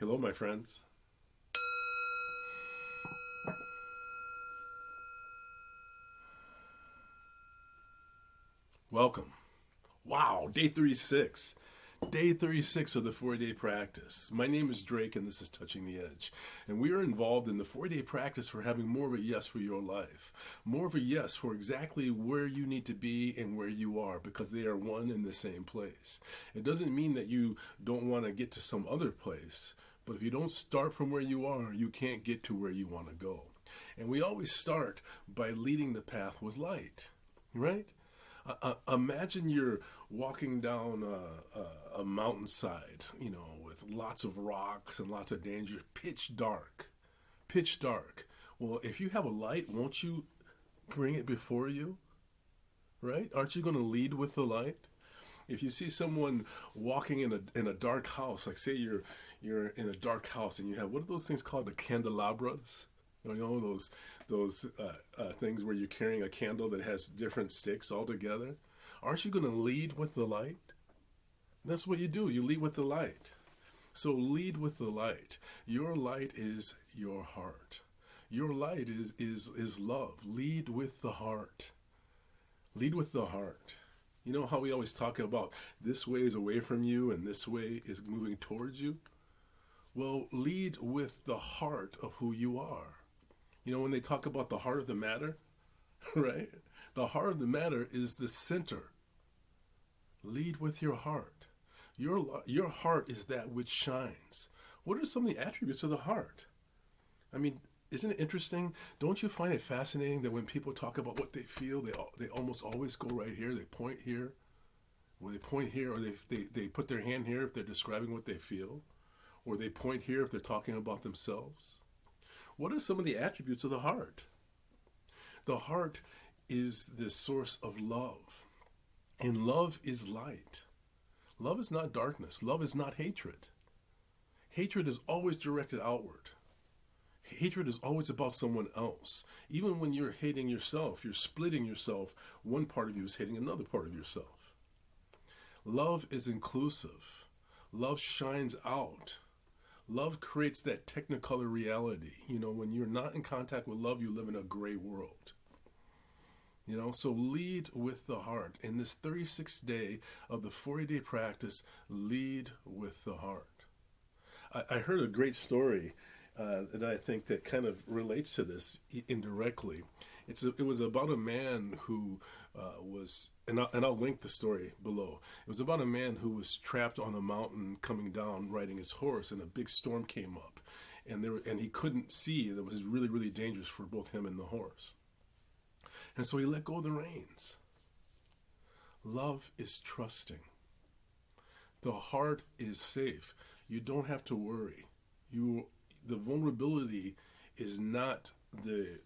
Hello, my friends. Welcome. Wow, day 36. Day 36 of the 40-day practice. My name is Drake and this is Touching the Edge. And we are involved in the 40-day practice for having more of a yes for your life. More of a yes for exactly where you need to be and where you are, because they are one and the same place. It doesn't mean that you don't want to get to some other place, but if you don't start from where you are, you can't get to where you want to go. And we always start by leading the path with light, right? Imagine you're walking down a mountainside, with lots of rocks and lots of danger, pitch dark, pitch dark. Well, if you have a light, won't you bring it before you, right? Aren't you going to lead with the light? If you see someone walking in a dark house, like say you're in a dark house and you have, what are those things called, the candelabras? Those things where you're carrying a candle that has different sticks all together. Aren't you going to lead with the light? That's what you do. You lead with the light. So lead with the light. Your light is your heart. Your light is love. Lead with the heart. Lead with the heart. You know how we always talk about this way is away from you and this way is moving towards you? Well, lead with the heart of who you are. When they talk about the heart of the matter, right? The heart of the matter is the center. Lead with your heart. Your heart is that which shines. What are some of the attributes of the heart? I mean, isn't it interesting? Don't you find it fascinating that when people talk about what they feel, they almost always go right here. They point here, or they point here, or they put their hand here if they're describing what they feel, or they point here if they're talking about themselves. What are some of the attributes of the heart? The heart is the source of love. And love is light. Love is not darkness. Love is not hatred. Hatred is always directed outward. Hatred is always about someone else. Even when you're hating yourself, you're splitting yourself. One part of you is hating another part of yourself. Love is inclusive. Love shines out. Love creates that technicolor reality. When you're not in contact with love, you live in a gray world. So lead with the heart. In this 36th day of the 40-day practice, lead with the heart. I heard a great story that I think that kind of relates to this indirectly. It was about a man who was, and I'll link the story below. It was about a man who was trapped on a mountain coming down riding his horse, and a big storm came up, and he couldn't see. It was really, really dangerous for both him and the horse. And so he let go of the reins. Love is trusting. The heart is safe. You don't have to worry. The vulnerability is not the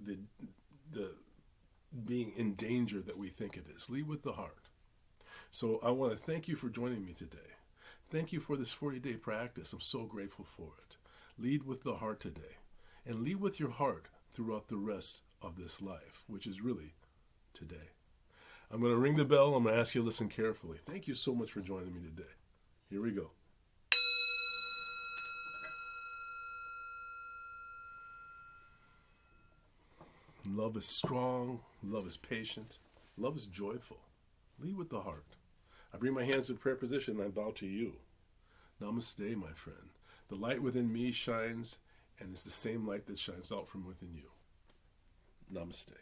being in danger that we think it is. Lead with the heart. So I want to thank you for joining me today. Thank you for this 40-day practice. I'm so grateful for it. Lead with the heart today. And lead with your heart throughout the rest of this life, which is really today. I'm going to ring the bell. I'm going to ask you to listen carefully. Thank you so much for joining me today. Here we go. Love is strong. Love is patient. Love is joyful. Lead with the heart. I bring my hands in prayer position and I bow to you. Namaste, my friend. The light within me shines, and it's the same light that shines out from within you. Namaste.